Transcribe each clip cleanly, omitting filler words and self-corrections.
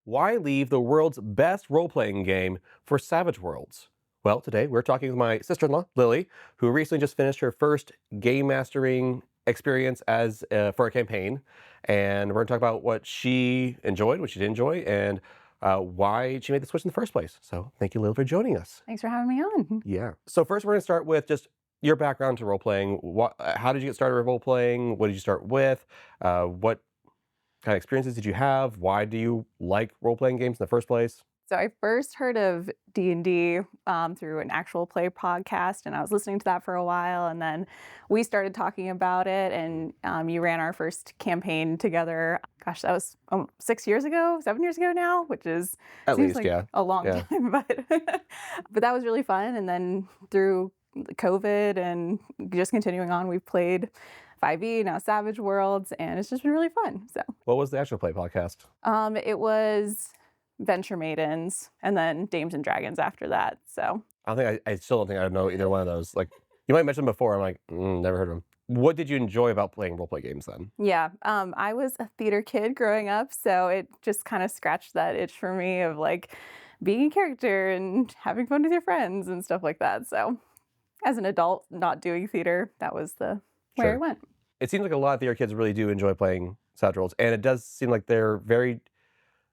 Why leave the world's best role-playing game for Savage Worlds? Well, today we're talking with my sister-in-law, Lily, who recently just finished her first game mastering experience as for a campaign. And we're going to talk about what she enjoyed, what she didn't enjoy, and why she made the switch in the first place. So thank you, Lily, for joining us. Thanks for having me on. Yeah. So first we're going to start with just your background to role-playing. How did you get started with role-playing? What did you start with? What kind of experiences did you have? Why do you like role-playing games in the first place? So I first heard of D&D through an actual play podcast, and I was listening to that for a while, and then we started talking about it, and you ran our first campaign together. Gosh, that was 6 years ago, 7 years ago now, which is At seems least, like yeah. a long Yeah. time, but that was really fun. And then through COVID and just continuing on, we've played 5e, now Savage Worlds, and it's just been really fun. So What was the actual play podcast? it was Venture Maidens and then Dames and Dragons after that. So I don't think I still don't think I know either one of those. Like, you might mention them before. I'm like, never heard of them. What did you enjoy about playing role-play games then? yeah, I was a theater kid growing up, so it just kind of scratched that itch for me of like being a character and having fun with your friends and stuff like that. So as an adult, not doing theater, that was the where I Sure. went. It seems like a lot of theater kids really do enjoy playing Savage Worlds, and it does seem like they're very,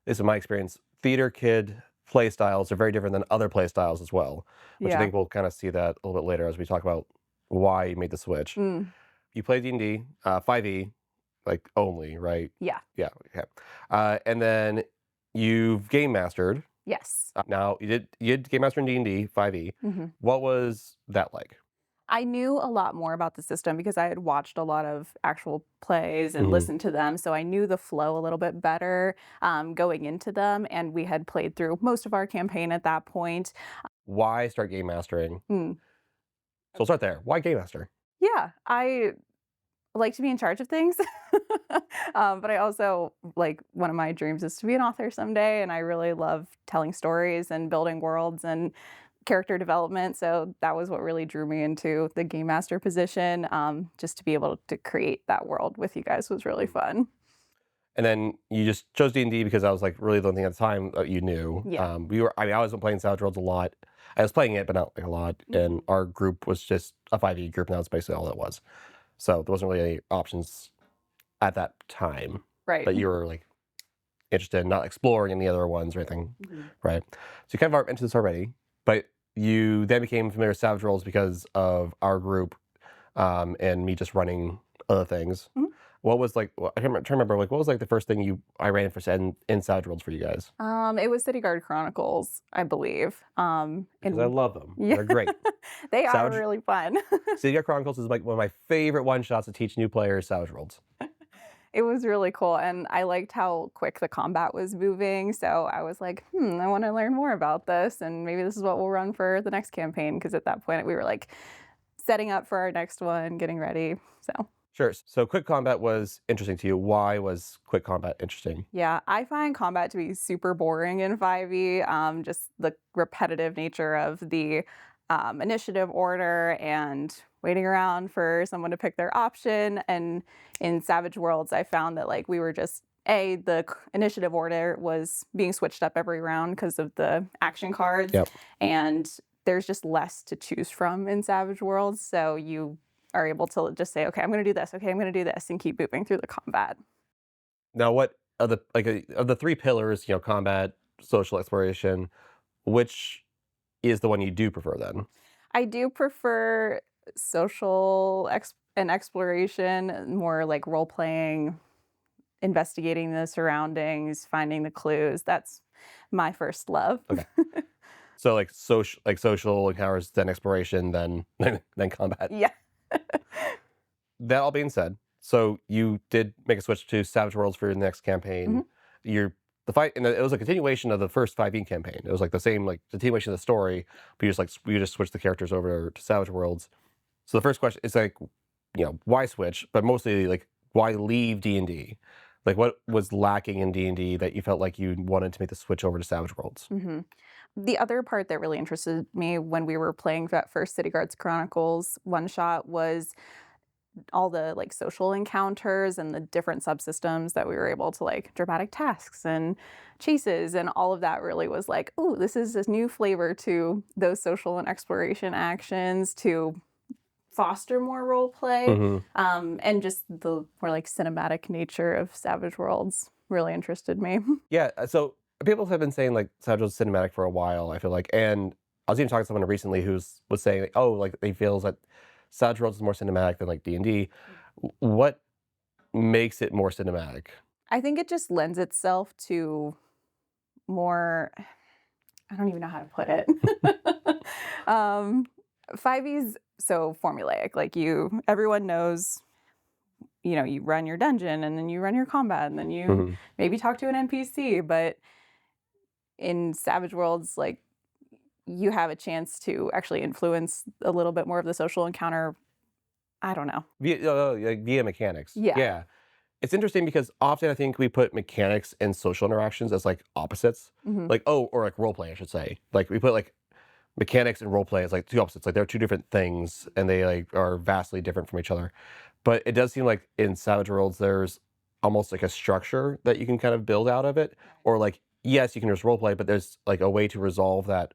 this is my experience, theater kid play styles are very different than other play styles as well, which I Yeah. think we'll kind of see that a little bit later as we talk about why you made the switch. Mm, You play D&D, 5e, like only, right? yeah. Yeah, okay. And then you've game mastered. Yes. Now you did game master in D&D 5e. hmm What was that like? I knew a lot more about the system because I had watched a lot of actual plays and Mhm. listened to them. So I knew the flow a little bit better going into them. And we had played through most of our campaign at that point. Why start game mastering? Mm. So we'll start there. Why game master? Yeah, I like to be in charge of things. But I also, like, one of my dreams is to be an author someday. And I really love telling stories and building worlds and character development. So that was what really drew me into the game master position. Just to be able to create that world with you guys was really fun. And then you just chose D&D because I was like really the only thing at the time that you knew. Yeah. I wasn't playing Savage Worlds a lot. I was playing it, but not like a lot. And our group was just a 5e group, and that was basically all it was. So there wasn't really any options at that time Right. that you were like interested in, not exploring any other ones or anything, Mhm. right? So you kind of are into this already, but you then became familiar with Savage Worlds because of our group and me just running other things. Mhm. What was like? I can't remember. Like, what was like the first thing I ran for in Savage Worlds for you guys? It was City Guard Chronicles, I believe. Because I love them. Yeah. They're great. They are Savage- really fun. City Guard Chronicles is like one of my favorite one shots to teach new players Savage Worlds. It was really cool, and I liked how quick the combat was moving, so I was like, I want to learn more about this, and maybe this is what we'll run for the next campaign, because at that point we were like setting up for our next one, getting ready. So Sure. So quick combat was interesting to you. Why was quick combat interesting? yeah, I find combat to be super boring in 5e, just the repetitive nature of the initiative order and waiting around for someone to pick their option. And in Savage Worlds, I found that like we were just the initiative order was being switched up every round because of the action cards, Yep. and there's just less to choose from in Savage Worlds. So you are able to just say, okay, I'm going to do this. Okay, I'm going to do this, and keep moving through the combat. Now, what of the three pillars? Combat, social exploration. Which is the one you do prefer then? I do prefer social and exploration, more like role playing, investigating the surroundings, finding the clues. That's my first love. Okay. So social encounters, then exploration, then then combat. Yeah. That all being said, so you did make a switch to Savage Worlds for your next campaign. The fight, and it was a continuation of the first 5e campaign. It was like the same, like continuation of the story, but you just switched the characters over to Savage Worlds. So the first question is like, why switch? But mostly like, why leave D&D? Like, what was lacking in D&D that you felt like you wanted to make the switch over to Savage Worlds? hmm The other part that really interested me when we were playing that first City Guards Chronicles one shot was all the like social encounters and the different subsystems that we were able to like dramatic tasks and chases and all of that really was like, oh, this is this new flavor to those social and exploration actions to foster more role play. hmm And just the more like cinematic nature of Savage Worlds really interested me. Yeah. So people have been saying like Savage Worlds cinematic for a while, I feel like. And I was even talking to someone recently was saying, like, oh, like they feels that Savage Worlds is more cinematic than like D&D. What makes it more cinematic? I think it just lends itself to more, I don't even know how to put it. 5e's so formulaic. Like everyone knows, you run your dungeon and then you run your combat and then you hmm maybe talk to an NPC. But in Savage Worlds, like you have a chance to actually influence a little bit more of the social encounter. I don't know. Like via mechanics. Yeah. Yeah. It's interesting because often I think we put mechanics and social interactions as like opposites. Hmm. Like, oh, or like role play, I should say. Like we put like mechanics and role play as like two opposites. Like they're two different things and they like are vastly different from each other. But it does seem like in Savage Worlds there's almost like a structure that you can kind of build out of it. Or like, yes, you can just role play, but there's like a way to resolve that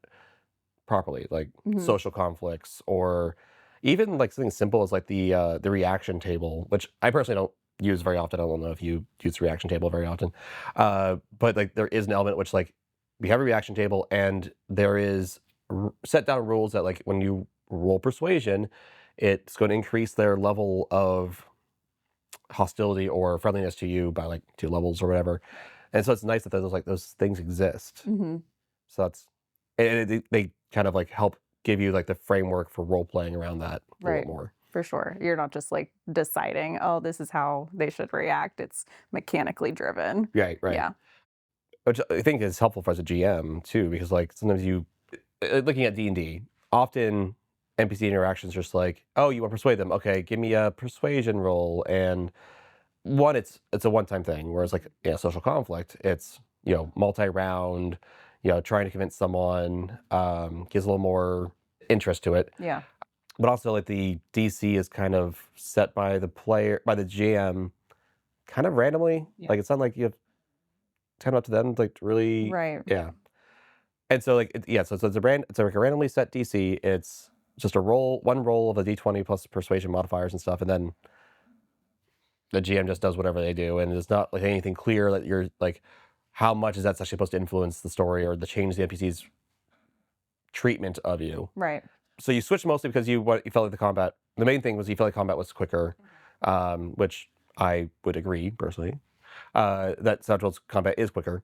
properly, like Hmm. social conflicts or even like something simple as like the reaction table, which I personally don't use very often. I don't know if you use the reaction table very often, but like there is an element which like we have a reaction table and there is set down rules that like when you roll persuasion, it's going to increase their level of hostility or friendliness to you by like 2 levels or whatever. And so it's nice that those things exist. Hmm. So that's they kind of like help give you like the framework for role playing around that a Right. little more. For sure. You're not just like deciding, oh, this is how they should react. It's mechanically driven. Right, right. Yeah. Which I think is helpful for as a GM too, because like sometimes looking at D&D, often NPC interactions are just like, oh, you want to persuade them? Okay, give me a persuasion roll. And one, it's a one-time thing, whereas like social conflict, it's multi-round, trying to convince someone, gives a little more interest to it. Yeah. But also like the DC is kind of set by the GM kind of randomly. Yeah. Like it's not like you have time up to them like to really Right. yeah. And so like so it's like a randomly set DC. It's just one roll of a D20 plus persuasion modifiers and stuff, and then the GM just does whatever they do, and it's not like anything clear that you're like how much is that actually supposed to influence the story or the change the NPC's treatment of you. Right. So you switched mostly because you felt like the combat. The main thing was you felt like combat was quicker, which I would agree personally. That Savage Worlds combat is quicker,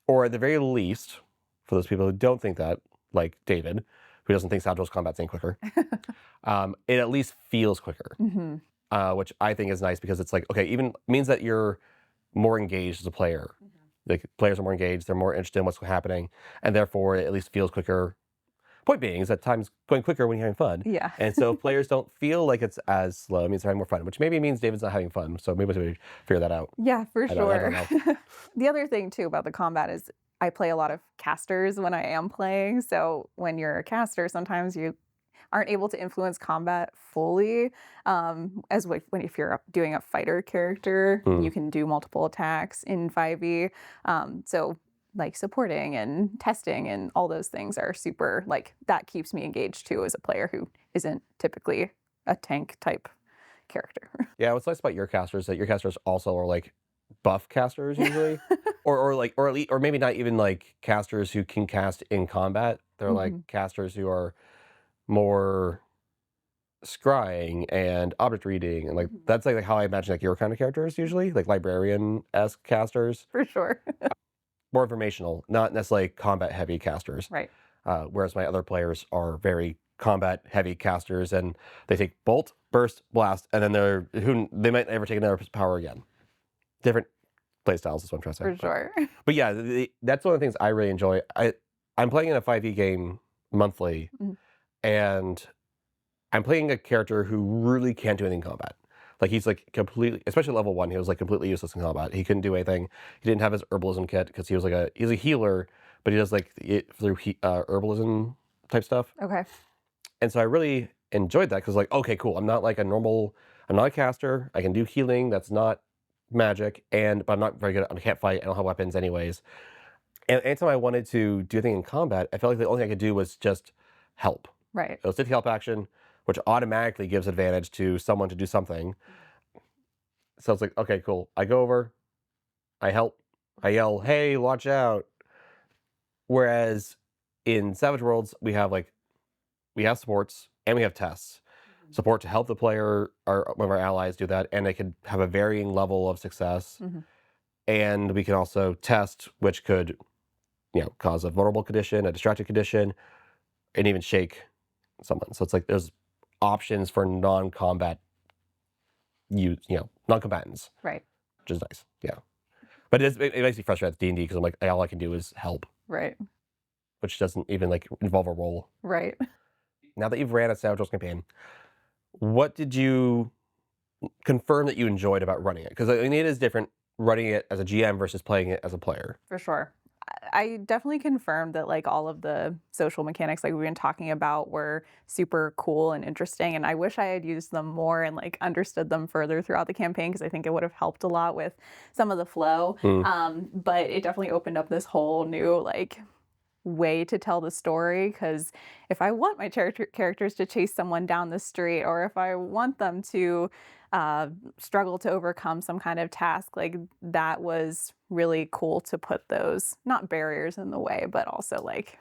or at the very least, for those people who don't think that, like David, who doesn't think Savage Worlds combat's any quicker, it at least feels quicker, Hmm. which I think is nice because it's like okay, even means that you're more engaged as a player. Like players are more engaged, they're more interested in what's happening, and therefore it at least feels quicker. Point being is that time's going quicker when you're having fun. Yeah. And so if players don't feel like it's as slow, it means they're having more fun, which maybe means David's not having fun. So maybe we should figure that out. Yeah, for I sure. don't know. The other thing too about the combat is I play a lot of casters when I am playing. So when you're a caster, sometimes you aren't able to influence combat fully. As if you're doing a fighter character, Hmm. you can do multiple attacks in 5e. So like supporting and testing and all those things are super like that keeps me engaged too as a player who isn't typically a tank type character. Yeah, what's nice about your casters is that your casters also are like buff casters usually, or maybe not even like casters who can cast in combat. They're like Mhm. casters who are more scrying and object reading, and like Mhm. that's like how I imagine like your kind of characters usually, like librarian-esque casters. For sure. More informational, not necessarily combat heavy casters. Right. Whereas my other players are very combat heavy casters, and they take bolt, burst, blast, and then they might never take another power again. Different play styles is what I'm trying to say. For sure. But yeah, that's one of the things I really enjoy. I'm playing in a 5e game monthly, Mhm. and I'm playing a character who really can't do anything in combat. Like he's like completely, especially level 1, he was like completely useless in combat. He couldn't do anything. He didn't have his herbalism kit because he's a healer, but he does like it through herbalism type stuff. Okay. And so I really enjoyed that because like okay, cool. I'm not like a normal I'm not a caster. I can do healing. That's not magic, but I'm not very good. I can't fight. I don't have weapons, anyways. And anytime I wanted to do anything in combat, I felt like the only thing I could do was just help. Right. It was 50 help action, which automatically gives advantage to someone to do something. So it's like, okay, cool. I go over, I help, I yell, "Hey, watch out!" Whereas in Savage Worlds, we have supports and we have tests. Support to help the player or one of our allies do that, and they could have a varying level of success. And we can also test, which could, cause a vulnerable condition, a distracted condition, and even shake someone. So it's like there's options for non-combat non-combatants, Right. which is nice. Yeah, but it makes me frustrated at D&D because I'm like, all I can do is help, Right. which doesn't even like involve a role. Right. Now that you've ran a Savage Worlds campaign, what did you confirm that you enjoyed about running it? Because I mean, it is different running it as a GM versus playing it as a player. For sure. I definitely confirmed that like all of the social mechanics like we've been talking about were super cool and interesting, and I wish I had used them more and like understood them further throughout the campaign because I think it would have helped a lot with some of the flow. But it definitely opened up this whole new like way to tell the story, because if I want my characters to chase someone down the street, or if I want them to struggle to overcome some kind of task, like that was really cool to put those not barriers in the way, but also like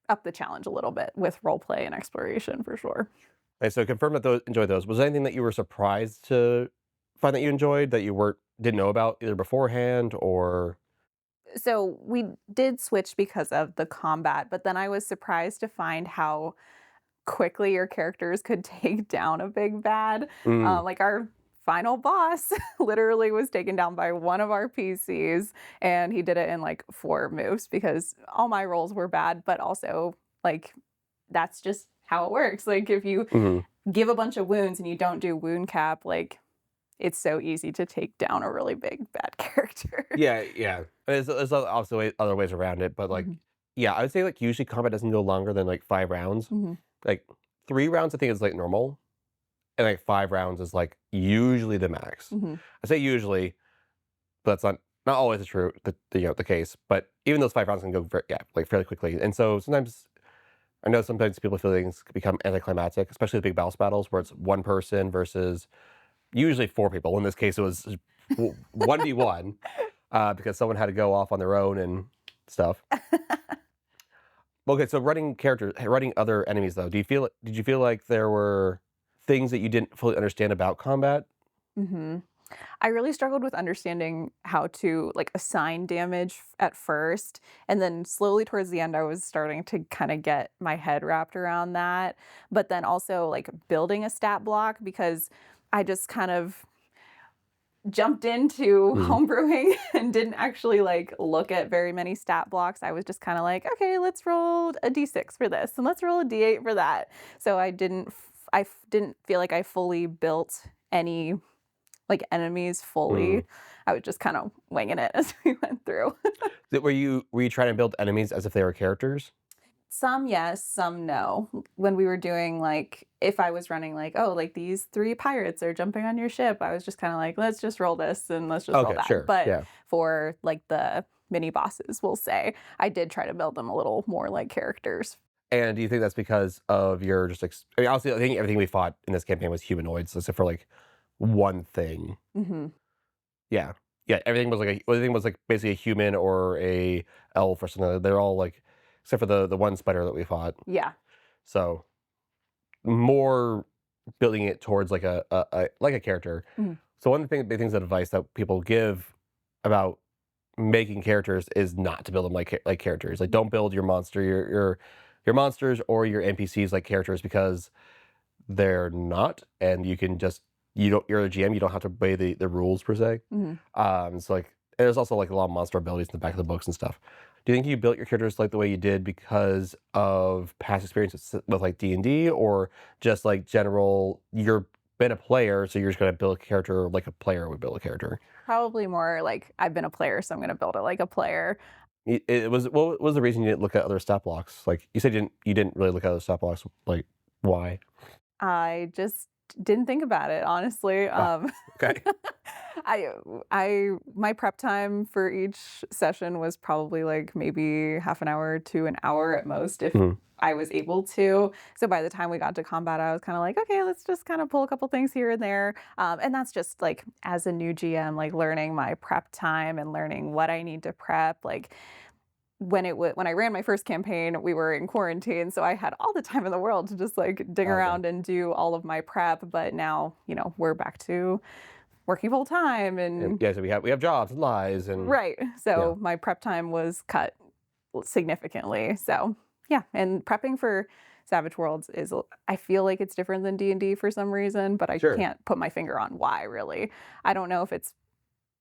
up the challenge a little bit with role play and exploration for sure. And so confirm that enjoyed those. Was there anything that you were surprised to find that you enjoyed that you didn't know about either beforehand or? So we did switch because of the combat, but then I was surprised to find how quickly your characters could take down a big bad. Mm, Like our final boss literally was taken down by one of our PCs, and he did it in like 4 moves because all my rolls were bad, but also like that's just how it works. Like if you mhm. give a bunch of wounds and you don't do wound cap, like it's so easy to take down a really big bad character. Yeah, yeah. There's also other ways around it, but like, Mhm, yeah, I would say like usually combat doesn't go longer than like 5 rounds. mhm. Like 3 rounds, I think is like normal, and like 5 rounds is like usually the max. Mhm. I say usually, but that's not always the case. But even those 5 rounds can go like fairly quickly. And so sometimes I know sometimes people feel things can become anticlimactic, especially the big boss battles where it's one person versus usually 4 people. In this case, it was 1v1 because someone had to go off on their own and stuff. Okay, so running other enemies though. Did you feel like there were things that you didn't fully understand about combat? Mhm. I really struggled with understanding how to like assign damage at first. And then slowly towards the end, I was starting to kind of get my head wrapped around that. But then also like building a stat block because I just kind of jumped into Mm, homebrewing and didn't actually like look at very many stat blocks. I was just kind of like, okay, let's roll a d6 for this and let's roll a d8 for that. So I didn't feel like I fully built any like enemies mm. fully. I was just kind of winging it as we went through. Were you trying to build enemies as if they were characters? Some yes, some no. When we were doing like if I was running like, oh, like these 3 pirates are jumping on your ship, I was just kind of like, let's just roll this and let's just roll Okay, that. sure, But yeah. for like the mini bosses, we'll say, I did try to build them a little more like characters. And do you think that's because of your I mean, honestly, I think everything we fought in this campaign was humanoids, except for like one thing. Hmm. Yeah, yeah. Everything was like basically a human or a elf or something. They're all like, except for the one spider that we fought. Yeah. So more building it towards like a character. Mhm. So one of the big things of advice that people give about making characters is not to build them like characters. Like don't build your monsters or your NPCs like characters because they're not, and you're a GM, you don't have to obey the rules per se. Hmm. So like there's also like a lot of monster abilities in the back of the books and stuff. Do you think you built your characters like the way you did because of past experiences with like D&D, or just like general you're been a player, so you're just gonna build a character like a player would build a character? Probably more like I've been a player, so I'm going to build it like a player. What was the reason you didn't look at other stat blocks? Like you said, you didn't really look at other stat blocks. Like why? I just Didn't think about it, honestly. Okay. My prep time for each session was probably like maybe half an hour to an hour at most if Mhm. I was able to. So by the time we got to combat, I was kind of like, okay, let's just kind of pull a couple things here and there. And that's just like as a new GM, like learning my prep time and learning what I need to prep. Like when I ran my first campaign, we were in quarantine, so I had all the time in the world to just like dig Okay. around and do all of my prep. But now, we're back to working full time And and yeah, so we have jobs and lives and right. yeah, So my prep time was cut significantly. So yeah, and prepping for Savage Worlds I feel like it's different than D&D for some reason, but I sure. can't put my finger on why really. I don't know if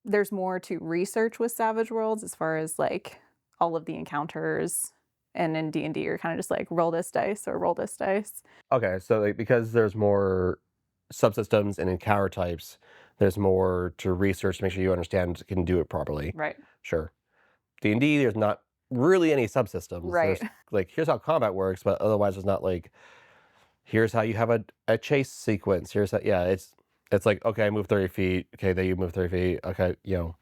there's more to research with Savage Worlds as far as like all of the encounters. And in D&D, you're kind of just like roll this dice or roll this dice. Okay, so like because there's more subsystems and encounter types, there's more to research to make sure you understand can do it properly. Right. Sure. D&D, there's not really any subsystems. Right. There's like here's how combat works, but otherwise there's not like here's how you have a chase sequence. Here's how yeah, it's like okay, move 30 feet. Okay, then you move 30 feet. Okay,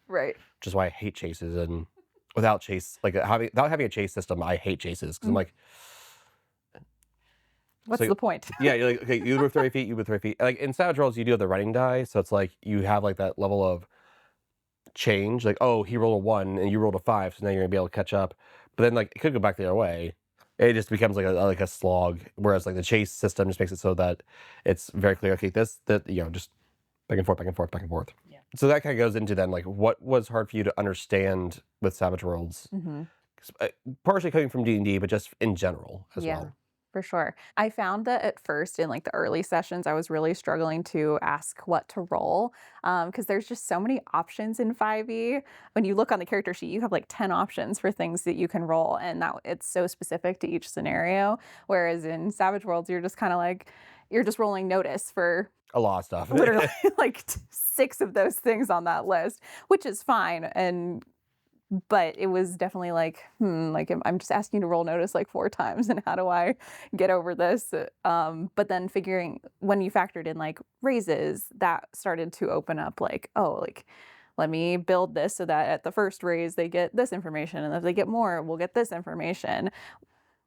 Right. which is why I hate chases and without having a chase system, I hate chases because I'm Mm. like What's so the point? yeah, you're like, okay, you move 30 feet, you move 30 feet. Like in Savage Worlds, you do have the running die, so it's like you have like that level of change. Like, oh, he rolled a 1 and you rolled a 5, so now you're gonna be able to catch up. But then like it could go back the other way. It just becomes like a slog. Whereas like the chase system just makes it so that it's very clear. Okay, that just back and forth, back and forth, back and forth. Yeah. So that kind of goes into then like what was hard for you to understand with Savage Worlds, Hmm. partially coming from D&D, but just in general as Yeah. well. For sure. I found that at first in like the early sessions, I was really struggling to ask what to roll because there's just so many options in 5e. When you look on the character sheet, you have like 10 options for things that you can roll, and that it's so specific to each scenario. Whereas in Savage Worlds, you're just kind of like, you're just rolling notice for A lot of stuff. literally like six of those things on that list, which is fine. But it was definitely like, like I'm just asking to roll notice like 4 times, and how do I get over this? But then figuring when you factored in like raises, that started to open up like, oh, like let me build this so that at the first raise they get this information, and if they get more, we'll get this information.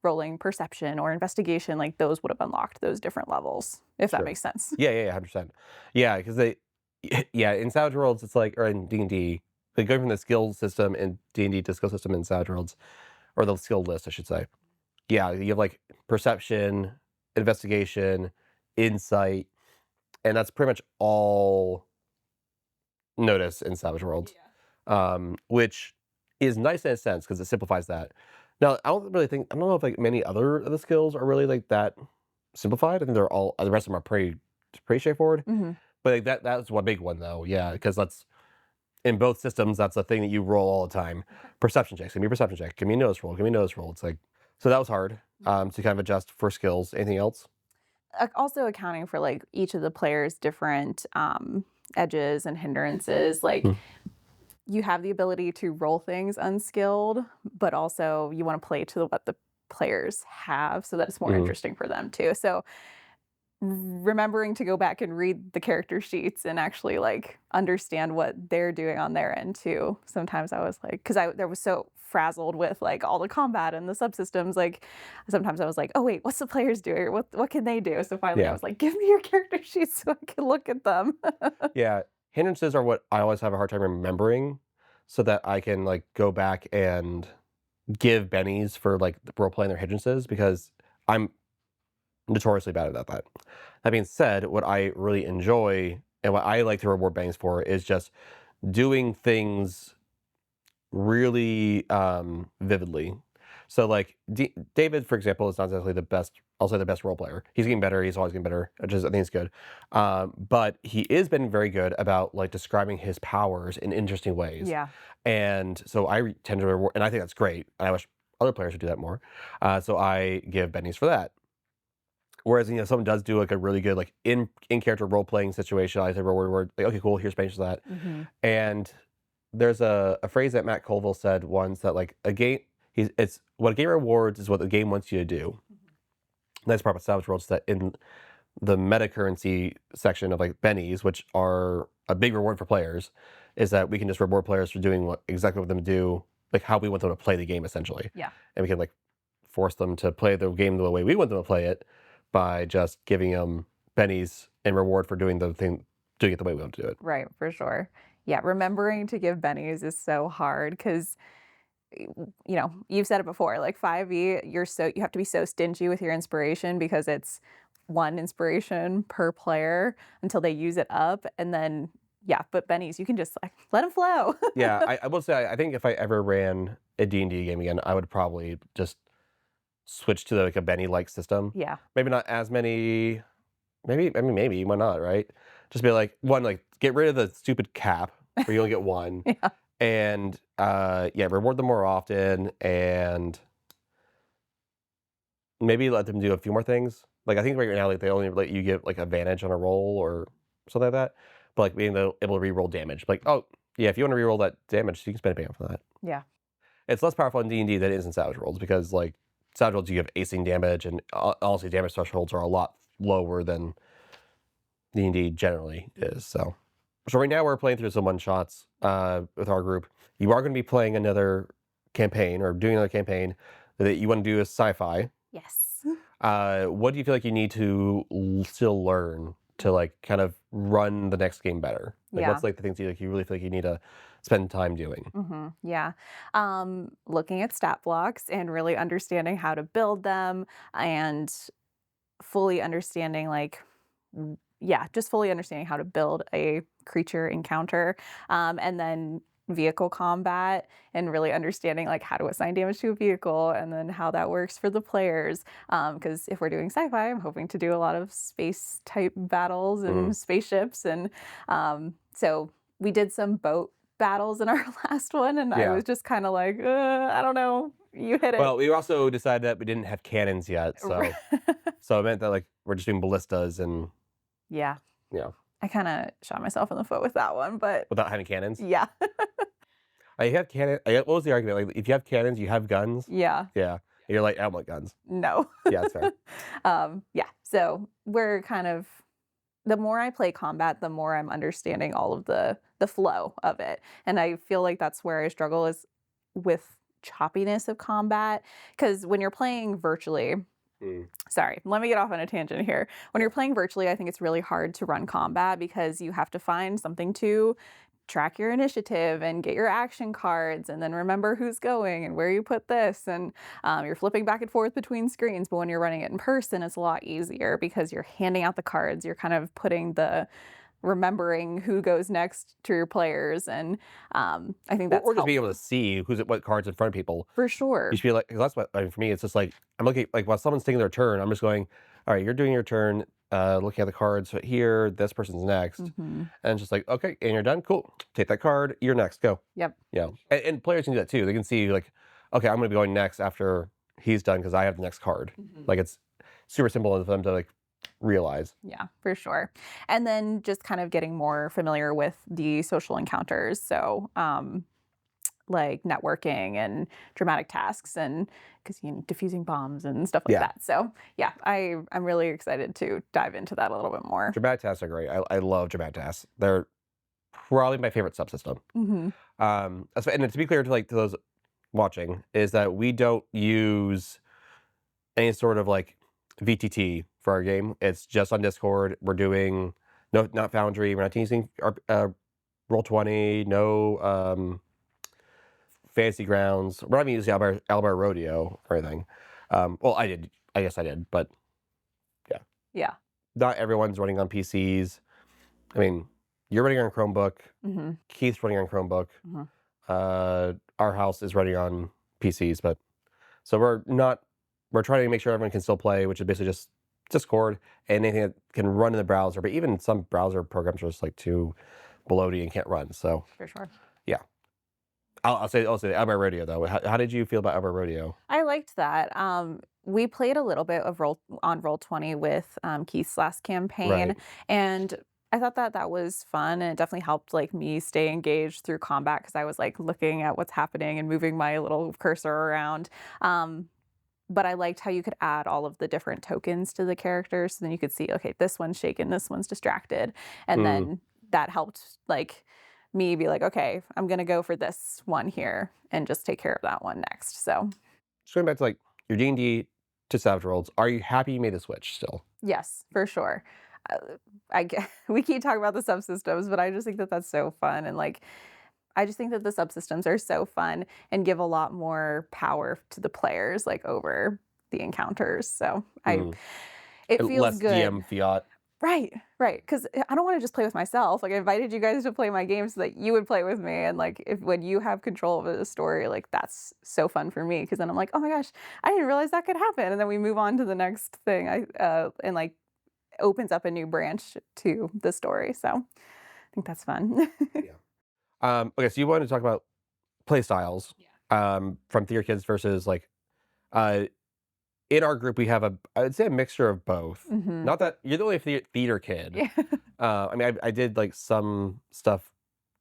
Rolling perception or investigation, like those would have unlocked those different levels, if that Sure. makes sense. Yeah, 100%. Yeah, because yeah, in Savage Worlds, it's like, or in D&D, like going from the skill system in D&D to skill system in Savage Worlds, or the skill list, I should say. Yeah, you have like perception, investigation, insight, and that's pretty much all notice in Savage Worlds, which is nice in a sense because it simplifies that. Now, I don't know if like many other of the skills are really like that simplified. I think they're all the rest of them are pretty straightforward. Hmm. But like that's one big one though, yeah, because that's in both systems. That's the thing that you roll all the time. Perception checks. Give me a perception check. Give me a notice roll. Give me a notice roll. It's like so that was hard to kind of adjust for skills. Anything else? Also accounting for like each of the players' different edges and hindrances. Like Hmm. you have the ability to roll things unskilled, but also you want to play to what the players have so that it's more Hmm. interesting for them too. So remembering to go back and read the character sheets and actually like understand what they're doing on their end too. Sometimes I was like, because I was so frazzled with like all the combat and the subsystems, like sometimes I was like, oh wait, what's the players doing? What can they do? So finally I Yeah, was like, give me your character sheets so I can look at them. yeah. Hindrances are what I always have a hard time remembering, so that I can like go back and give bennies for like role playing their hindrances because I'm notoriously bad at that. That being said, what I really enjoy and what I like to reward bennies for is just doing things really vividly. So like David, for example, is not exactly the best. I'll say the best role player. He's getting better. He's always getting better, which is I think is good. But he is been very good about like describing his powers in interesting ways. Yeah. And so I tend to reward, and I think that's great. And I wish other players would do that more. So I give bennies for that. Whereas someone does do like a really good like in character role playing situation, I say reward like okay cool, here's bennies for that. Hmm. And there's a phrase that Matt Colville said once that like a game it's what a game rewards is what the game wants you to do. And that's part of Savage Worlds that in the meta currency section of like bennies, which are a big reward for players, is that we can just reward players for doing exactly what them do, like how we want them to play the game essentially. Yeah. And we can like force them to play the game the way we want them to play it by just giving them bennies in reward for doing it the way we want to do it. Right, for sure. Yeah, remembering to give bennies is so hard because you've said it before, like 5e, you have to be so stingy with your inspiration because it's one inspiration per player until they use it up. And then, yeah, but bennies, you can just like let them flow. Yeah, I will say, I think if I ever ran a D&D game again, I would probably just switch to like a Benny-like system. Yeah. Maybe not as many, maybe, why not, right? Just be like, one, like, get rid of the stupid cap where you only get one. Yeah. And, yeah, reward them more often and maybe let them do a few more things. Like, I think right now, like, they only let you get, like, advantage on a roll or something like that. But, like, being able to re-roll damage. Like, oh, yeah, if you want to re-roll that damage, you can spend a payment for that. Yeah. It's less powerful in D&D than it is in Savage Worlds because, like, Savage Worlds, you have acing damage, and honestly, damage thresholds are a lot lower than D&D generally is. So right now, we're playing through some one-shots with our group. You are going to be playing another campaign or doing another campaign that you want to do is sci-fi. Yes. What do you feel like you need to still learn to, like, kind of run the next game better? Like, what's, like, the things you really feel like you need to spend time doing? Mm-hmm. Yeah. Looking at stat blocks and really understanding how to build them and fully understanding just fully understanding how to build a creature encounter, and then vehicle combat and really understanding like how to assign damage to a vehicle and then how that works for the players. Because if we're doing sci-fi, I'm hoping to do a lot of space type battles and spaceships. And so we did some boat battles in our last one, and I was just kind of like, I don't know. You hit it. Well, we also decided that we didn't have cannons yet, so it meant that like we're just doing ballistas and Yeah. yeah, I kind of shot myself in the foot with that one, but without having cannons. yeah. You have cannon. What was the argument? Like, if you have cannons, you have guns. Yeah. Yeah, and you're like, I don't want guns. No. Yeah, that's fair. Yeah. So we're kind of, the more I play combat, the more I'm understanding all of the flow of it. And I feel like that's where I struggle is with choppiness of combat. Because when you're playing virtually, sorry, let me get off on a tangent here. When you're playing virtually, I think it's really hard to run combat because you have to find something to track your initiative and get your action cards and then remember who's going and where you put this. And you're flipping back and forth between screens. But when you're running it in person, it's a lot easier because you're handing out the cards. You're kind of putting remembering who goes next to your players. And I think that's or just being able to see what cards in front of people. For sure. You should be like, 'cause that's what, I mean, for me, it's just like, I'm looking, like, while someone's taking their turn, I'm just going, all right, you're doing your turn, looking at the cards here, this person's next. And it's just like, okay, and you're done, cool. Take that card, you're next, go. Yep. Yeah. And players can do that too. They can see, like, okay, I'm going to be going next after he's done because I have the next card. Like, it's super simple for them to, like, realize. Yeah, for sure. And then just kind of getting more familiar with the social encounters. So, like networking and dramatic tasks and because diffusing bombs and stuff like that. So yeah, I'm really excited to dive into that a little bit more. Dramatic tasks are great. I love dramatic tasks. They're probably my favorite subsystem. And to be clear to those watching is that we don't use any sort of like VTT for our game. It's just on Discord. We're doing not Foundry. We're not using Roll20. No Fantasy Grounds. We're not even using Albar Rodeo or anything. Well, I did. I guess I did, but yeah. Yeah. Not everyone's running on PCs. I mean, you're running on Chromebook. Keith's running on Chromebook. Our house is running on PCs, but so we're trying to make sure everyone can still play, which is basically just Discord and anything that can run in the browser. But even some browser programs are just like too bloaty and can't run. So for sure. Yeah. I'll say Albar Rodeo though. How did you feel about Albar Rodeo? I liked that. We played a little bit of Roll20 with Keith's last campaign, and I thought that was fun, and it definitely helped like me stay engaged through combat because I was like looking at what's happening and moving my little cursor around. but I liked how you could add all of the different tokens to the characters. So then you could see, okay, this one's shaken, this one's distracted. And Mm. then that helped like me be like, okay, I'm gonna go for this one here and just take care of that one next. So Just going back to like your D&D to Savage Worlds, are you happy you made the switch still? yes, for sure. We keep talking about the subsystems, but I just think that that's so fun. And like, I just think that the subsystems are so fun and give a lot more power to the players, like over the encounters. So Mm. it feels Less good. DM fiat. Right, right. Because I don't want to just play with myself. Like I invited you guys to play my game so that you would play with me. And like if when you have control of the story, like that's so fun for me. Because then I'm like, oh my gosh, I didn't realize that could happen. And then we move on to the next thing. And like opens up a new branch to the story. So I think that's fun. Yeah. Okay, so you wanted to talk about play styles from theater kids versus like uh, in our group we have I would say a mixture of both. Hmm. Not that you're the only theater kid. Yeah. I mean, I did like some stuff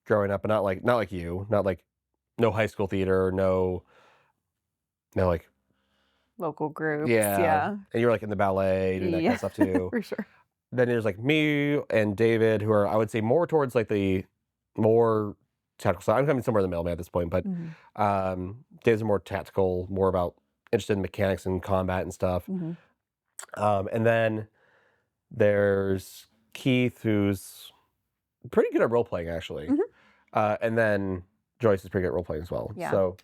growing up, but not like you, not like no high school theater, no like Local groups. yeah, Yeah. and you were like in the ballet doing that kind Yeah. of stuff too. For sure. Then there's like me and David, who are I would say more towards like the more tactical side. I'm coming somewhere in the middle man at this point, but Hmm. David's more tactical, more about interested in mechanics and combat and stuff. Hmm. And then there's Keith, who's pretty good at role playing actually. Hmm. And then Joyce is pretty good at role playing as well. Yeah. So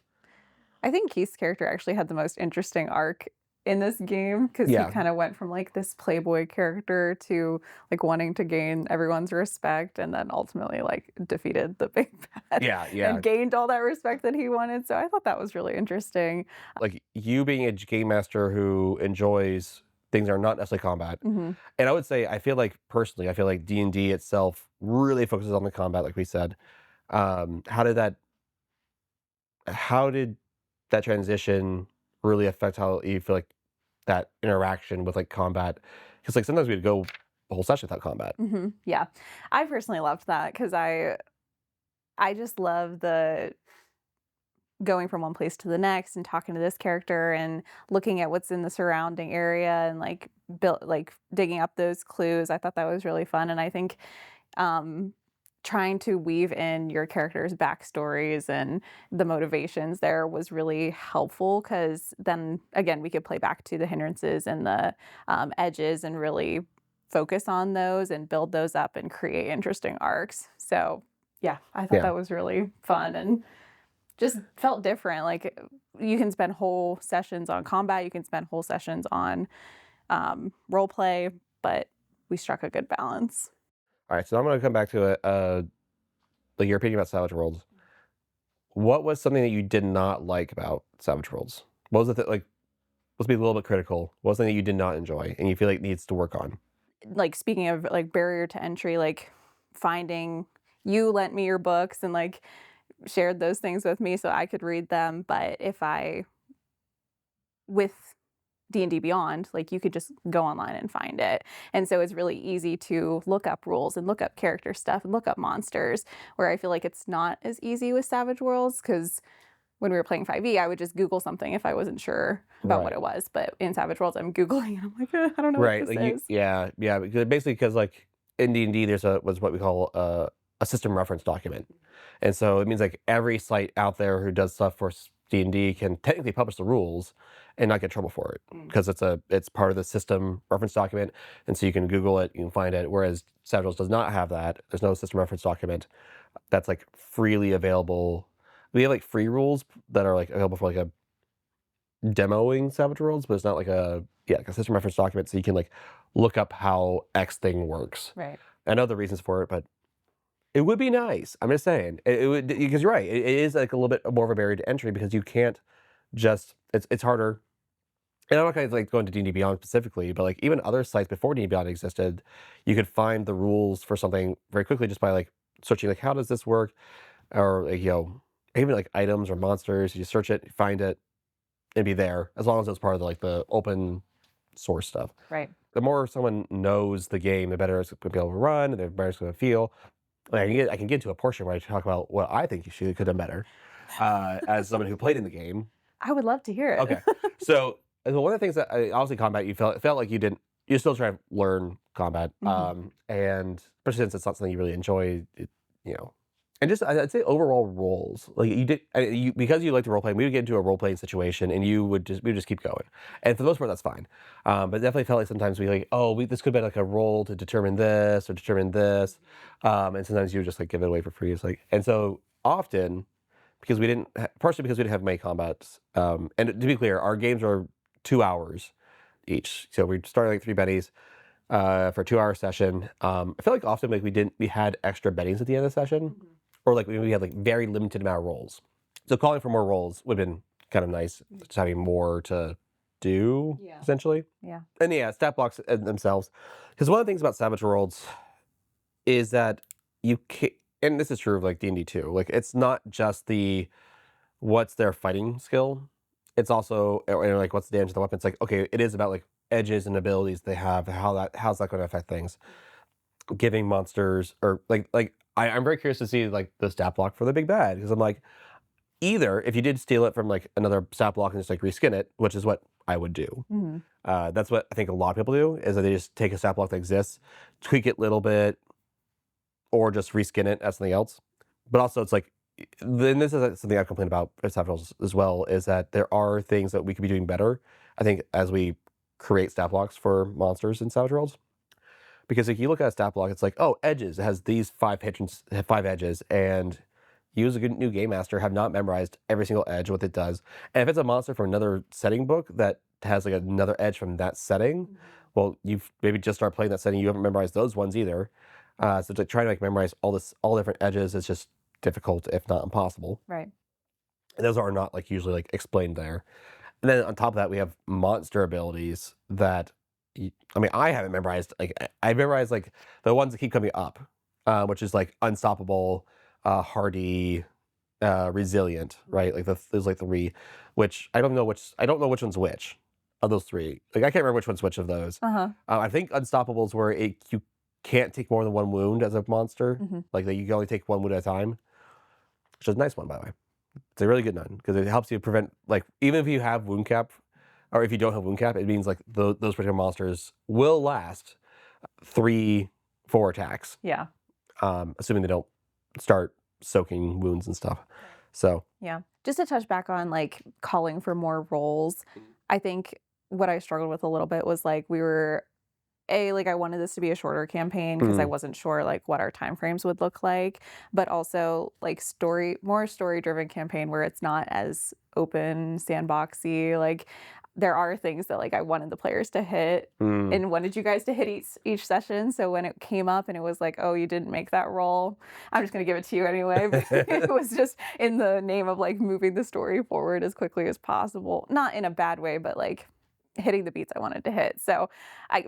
I think Keith's character actually had the most interesting arc in this game because he yeah, kind of went from like this playboy character to like wanting to gain everyone's respect and then ultimately like defeated the big bad yeah. and gained all that respect that he wanted. So I thought that was really interesting. Like you being a game master who enjoys things that are not necessarily combat. Hmm. And I would say, I feel like personally, I feel like D&D itself really focuses on the combat, like we said. How did that transition really affect how you feel like that interaction with like combat? Because like sometimes we'd go a whole session without combat. Hmm. Yeah, I personally loved that because I just love the going from one place to the next and talking to this character and looking at what's in the surrounding area and like built like digging up those clues. I thought that was really fun, and I think um, trying to weave in your characters' backstories and the motivations there was really helpful because then again we could play back to the hindrances and the edges and really focus on those and build those up and create interesting arcs. So yeah, I thought Yeah. that was really fun and just felt different. Like you can spend whole sessions on combat, you can spend whole sessions on role play, but we struck a good balance. All right, so I'm going to come back to like your opinion about Savage Worlds. What was something that you did not like about Savage Worlds? What was it that like, let's be a little bit critical. What was something that you did not enjoy and you feel like needs to work on? Like speaking of like barrier to entry, like finding you lent me your books and like shared those things with me so I could read them. But if I with D&D Beyond, like you could just go online and find it. And so it's really easy to look up rules and look up character stuff and look up monsters, where I feel like it's not as easy with Savage Worlds because when we were playing 5e, I would just Google something if I wasn't sure about what Right. it was. But in Savage Worlds, I'm Googling and I'm like, I don't know Right. what this Like you, is. yeah, yeah. Because like in D&D, there's was what we call a system reference document, and so it means like every site out there who does stuff for D&D can technically publish the rules and not get in trouble for it because it's part of the system reference document, and so you can Google it, you can find it. Whereas Savage Worlds does not have that. There's no system reference document that's like freely available. We have like free rules that are like available for like a demoing Savage Worlds, but it's not like like a system reference document, so you can like look up how X thing works. Right. I know the reasons for it, but it would be nice. I'm just saying it would, because you're right. It is like a little bit more of a barrier to entry because you can't just it's harder. And I'm not going to like go into D&D Beyond specifically, but like even other sites before D&D Beyond existed, you could find the rules for something very quickly just by like searching like how does this work, or like even like items or monsters. You search it, you find it, it'd be there as long as it's part of the open source stuff. Right. The more someone knows the game, the better it's going to be able to run, and the better it's going to feel. Like I can get to a portion where I talk about what I think you could have done better as someone who played in the game. I would love to hear it. Okay, so one of the things that obviously combat, you felt like you're still trying to learn combat, and especially since it's not something you really enjoy, you know. And just I'd say overall roles, like because you like to role play, we would get into a role playing situation, and we would just keep going, and for the most part that's fine. But it definitely felt like sometimes we like, this could be like a role to determine this or determine this, and sometimes you would just like give it away for free. It's like, and so often because partially because we didn't have many combats, and to be clear, our games are 2 hours each, so we started like 3 bennies for a 2-hour session. I feel like often like we had extra bennies at the end of the session. Or like we had like very limited amount of rolls. So calling for more rolls would have been kind of nice, just having more to do, essentially. Yeah. And stat blocks themselves. Because one of the things about Savage Worlds is that you can't, and this is true of like D&D too, like it's not just what's their fighting skill, it's also, or like what's the damage of the weapon. It's like, okay, it is about like edges and abilities they have, how's that going to affect things. Giving monsters, or I'm very curious to see like the stat block for the big bad, because I'm like, either if you did steal it from like another stat block and just like reskin it, which is what I would do. That's what I think a lot of people do, is that they just take a stat block that exists, tweak it a little bit, or just reskin it as something else. But also it's like, then this is something I've complained about as well, is that there are things that we could be doing better, I think, as we create stat blocks for monsters in Savage Worlds. Because if you look at a stat block, it's like, edges. It has these 5 edges, and you as a good new game master have not memorized every single edge, what it does. And if it's a monster from another setting book that has like another edge from that setting, well, you've maybe just started playing that setting, you haven't memorized those ones either. So to try to like memorize all different edges is just difficult, if not impossible. Right. And those are not like usually like explained there. And then on top of that, we have monster abilities that, I haven't memorized. Like I memorized like the ones that keep coming up, which is like unstoppable, hardy, resilient, right? Like there's like 3, which I don't know which one's which of those 3. Like I can't remember which one's which of those. I think unstoppable is where you can't take more than 1 wound as a monster. Like that you can only take 1 wound at a time, which is a nice one, by the way. It's a really good one because it helps you prevent, like, even if you have wound cap, or if you don't have wound cap, it means like those particular monsters will last 3-4 attacks. Yeah. Assuming they don't start soaking wounds and stuff. So yeah, just to touch back on like calling for more roles, I think what I struggled with a little bit was like I wanted this to be a shorter campaign because I wasn't sure like what our timeframes would look like, but also like more story driven campaign where it's not as open sandboxy. Like there are things that like I wanted the players to hit and wanted you guys to hit each session. So when it came up and it was like, oh, you didn't make that roll, I'm just gonna give it to you anyway. But it was just in the name of like moving the story forward as quickly as possible, not in a bad way, but like hitting the beats I wanted to hit. So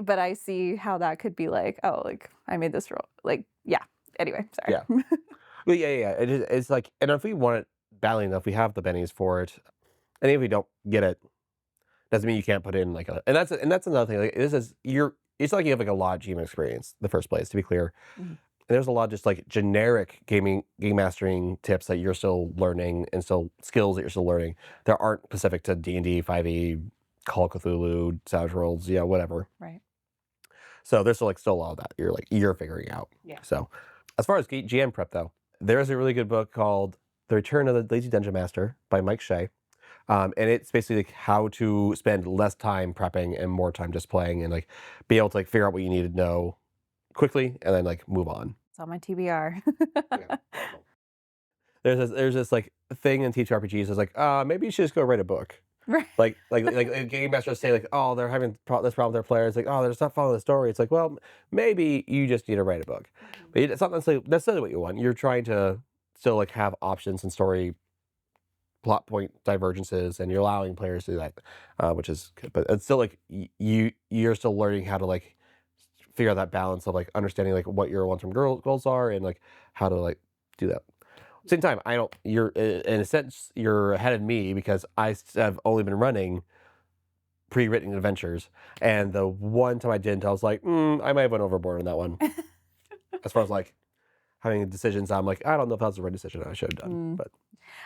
but I see how that could be like, oh, like I made this roll. Like, yeah. Anyway, sorry. Yeah. Well, yeah. It's like, and if we want it badly enough, we have the bennies for it. And if we don't get it, doesn't mean you can't put in like and that's another thing. Like it's like you have like a lot of GM experience in the first place, to be clear. And there's a lot of just like generic game mastering tips that you're still learning, and still skills that you're still learning that aren't specific to D&D, 5e, Call of Cthulhu, Savage Worlds, whatever. Right. So there's still a lot of that you're figuring out. Yeah. So as far as GM prep though, there's a really good book called The Return of the Lazy Dungeon Master by Mike Shea. And it's basically like how to spend less time prepping and more time just playing, and like be able to like figure out what you need to know quickly and then like move on. It's on my TBR. Yeah. There's this like thing in TTRPGs is like, maybe you should just go write a book. Right. Like game masters say like, oh, they're having this problem with their players. Like, oh, they're just not following the story. It's like, well, maybe you just need to write a book. But it's not necessarily what you want. You're trying to still like have options and story plot point divergences, and you're allowing players to do that, which is good. But it's still like you're still learning how to like figure out that balance of like understanding like what your long-term goals are, and like how to like do that. Same time, you're in a sense you're ahead of me, because I have only been running pre-written adventures, and the one time I didn't, I was like, I might have went overboard on that one. As far as like having decisions I'm like, I don't know if that was the right decision I should have done. But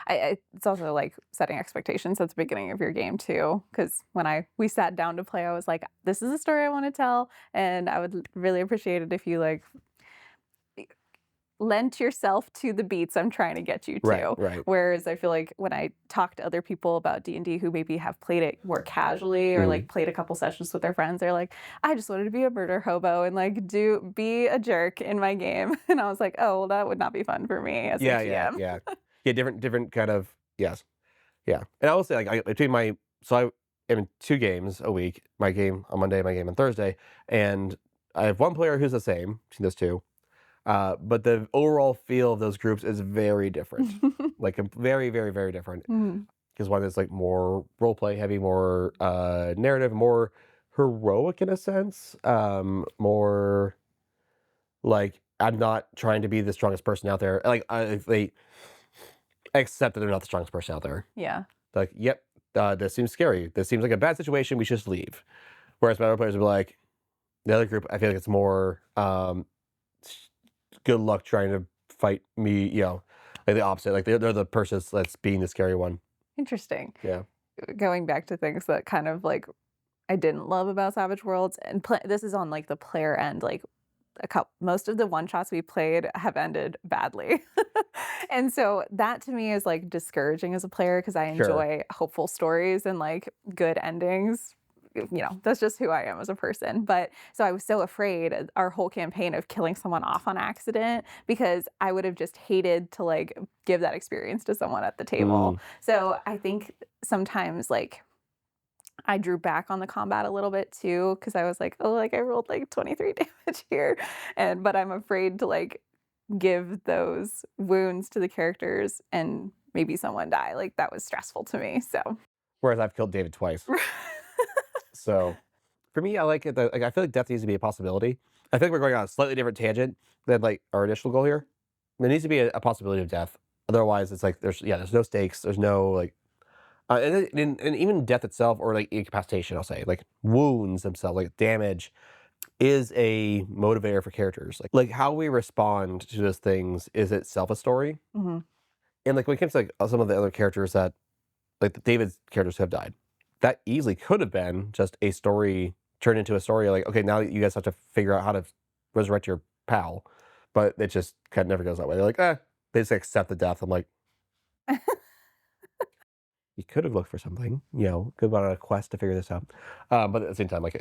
It's also like setting expectations at the beginning of your game too. Because when we sat down to play, I was like, "This is a story I want to tell, and I would really appreciate it if you like lent yourself to the beats I'm trying to get you right, to." right. Whereas I feel like when I talk to other people about D&D who maybe have played it more casually or like played a couple sessions with their friends, they're like, "I just wanted to be a murder hobo and like be a jerk in my game." And I was like, "Oh, well, that would not be fun for me as a Yeah, yeah, GM." yeah. Yeah, different kind of yes. Yeah. And I will say like between my so I am in 2 games a week. My game on Monday, my game on Thursday, and I have one player who's the same between those two. But the overall feel of those groups is very different. Like very, very, very different. Mhm. Because one is like more role play heavy, more narrative, more heroic in a sense. More like I'm not trying to be the strongest person out there. Like they accept that they're not the strongest person out there. Yeah. Like, yep, this seems scary. This seems like a bad situation. We should just leave. Whereas my other players would be like, the other group, I feel like it's more good luck trying to fight me, like the opposite. Like they're the person that's being the scary one. Interesting. Yeah. Going back to things that kind of like I didn't love about Savage Worlds, and this is on like the player end. Like most of the one shots we played have ended badly, and so that to me is like discouraging as a player because I Sure. enjoy hopeful stories and like good endings. That's just who I am as a person. But so I was so afraid our whole campaign of killing someone off on accident because I would have just hated to like give that experience to someone at the table. Mm. So I think sometimes like I drew back on the combat a little bit too because I was like, oh, like I rolled like 23 damage here, but I'm afraid to like give those wounds to the characters and maybe someone die. Like that was stressful to me. So Whereas I've killed David twice. So for me, I like it. Like I feel like death needs to be a possibility. I think we're going on a slightly different tangent than like our initial goal here. There needs to be a possibility of death. Otherwise, it's like there's no stakes. There's no like and even death itself or like incapacitation, I'll say, like wounds themselves, like damage, is a motivator for characters. Like how we respond to those things is itself a story. mhm. And like when it comes to like some of the other characters that like David's characters who have died, that easily could have been just a story turned into a story. Like okay, now you guys have to figure out how to resurrect your pal, but it just kind of never goes that way. They're like, they just accept the death. I'm like, you could have looked for something, could have gone on a quest to figure this out. But at the same time, like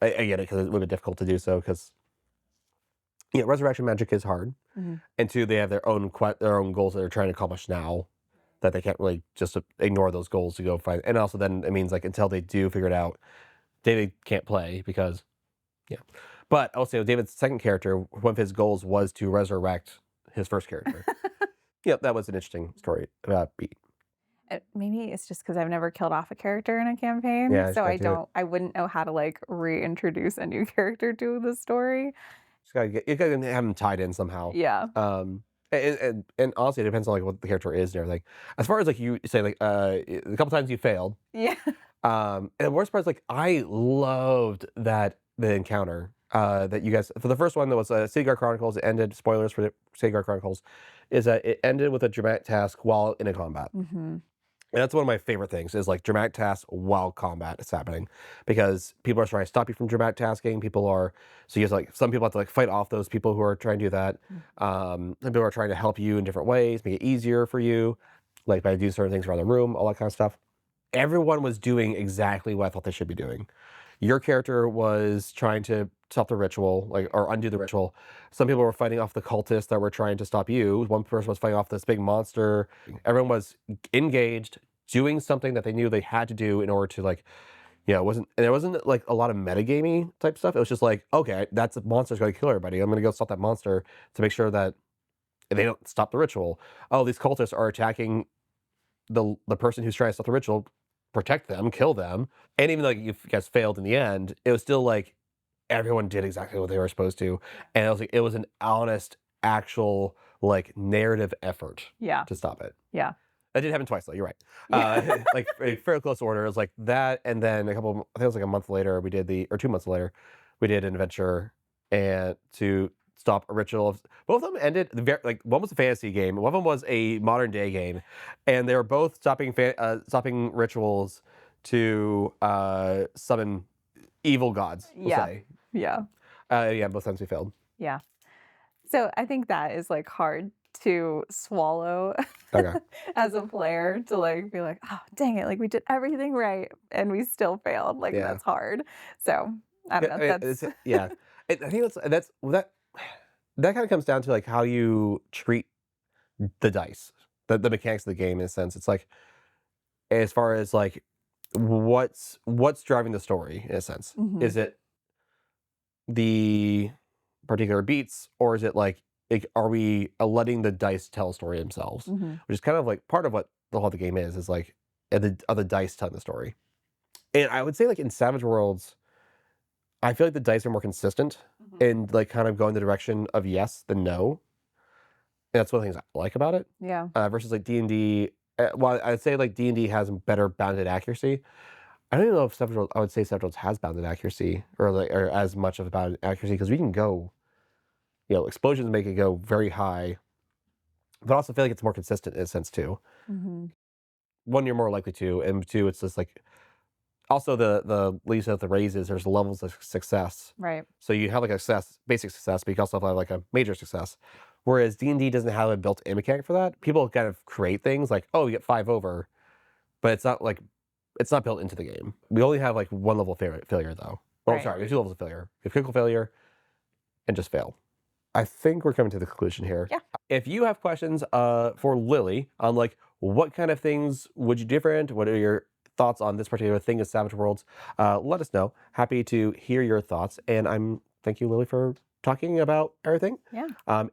I get it because it would be difficult to do so because resurrection magic is hard, Mhm. and two, they have their own goals that they're trying to accomplish now that they can't really just ignore those goals to go find. And also, then it means like until they do figure it out, David can't play because But I'll say David's second character, one of his goals was to resurrect his first character. That was an interesting story about beat. Maybe it's just because I've never killed off a character in a campaign, Yeah, just so gotta do it. I wouldn't know how to like reintroduce a new character to the story. You gotta have them tied in somehow. Yeah. And honestly, it depends on like what the character is and everything. As far as like you say, like a couple times you failed. Yeah. And the worst part is like I loved the encounter that you guys for the first one that was City Guard Chronicles. It ended. Spoilers for the City Guard Chronicles, is that it ended with a dramatic task while in a combat. Mhm. And that's one of my favorite things is like dramatic tasks while combat is happening because people are trying to stop you from dramatic tasking. So you have to, like, some people have to like fight off those people who are trying to do that. Some people are trying to help you in different ways, make it easier for you, like by doing certain things around the room, all that kind of stuff. Everyone was doing exactly what I thought they should be doing. Your character was trying to stop the ritual, like, or undo the ritual. Some people were fighting off the cultists that were trying to stop you. One person was fighting off this big monster. Everyone was engaged, doing something that they knew they had to do in order to like, there wasn't like a lot of metagamey type stuff. It was just like, okay, that's a monster's going to kill everybody. I'm going to go stop that monster to make sure that they don't stop the ritual. Oh, these cultists are attacking the person who's trying to stop the ritual. Protect them, kill them. And even though you guys failed in the end, it was still like everyone did exactly what they were supposed to. And it was an honest, actual, like narrative effort Yeah. to stop it. Yeah. That did happen twice though, you're right. Yeah. Like a fairly close order. It was like that, and then I think it was like a month later, or 2 months later, we did an adventure and to stop a ritual. Both of them ended like one was a fantasy game, one of them was a modern day game, and they were both stopping rituals to summon evil gods. We'll Yeah. say. Yeah. Yeah, both times we failed. Yeah. So I think that is like hard to swallow Okay. as a player to like be like, oh dang it, like we did everything right and we still failed. Like Yeah. that's hard. So I don't know. Yeah. I think that kind of comes down to like how you treat the dice, the mechanics of the game in a sense. It's like as far as like what's driving the story in a sense. Mhm. Is it the particular beats, or is it like are we letting the dice tell a story themselves? Mhm. Which is kind of like part of what the whole of the game is like are the dice telling the story. And I would say like in Savage Worlds, I feel like the dice are more consistent Mhm. and like kind of go in the direction of yes than no. And that's one of the things I like about it. Yeah. Versus like D&D. Well, I'd say like D&D has better bounded accuracy. I don't even know if Savage Worlds, I would say Savage Worlds has bounded accuracy or as much of a bounded accuracy because we can go, explosions make it go very high, but I also feel like it's more consistent in a sense too. Mhm. One, you're more likely to, and two, it's just like also the least of the raises. There's levels of success, Right. so you have like a basic success, but you can also have like a major success. Whereas D&D doesn't have a built-in mechanic for that. People kind of create things like, oh, you get 5 over, but it's not built into the game. We only have like one level of failure though. Oh, Right. sorry, we have 2 levels of failure. We have critical failure and just fail. I think we're coming to the conclusion here. Yeah. If you have questions for Lily on like what kind of things would you different, what are your thoughts on this particular thing of Savage Worlds, let us know. Happy to hear your thoughts. And thank you, Lily, for talking about everything. Yeah.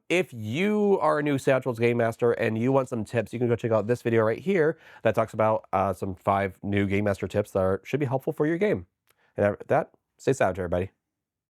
If you are a new Savage Worlds Game Master and you want some tips, you can go check out this video right here that talks about some 5 new Game Master tips that should be helpful for your game. And with that, stay savage, everybody.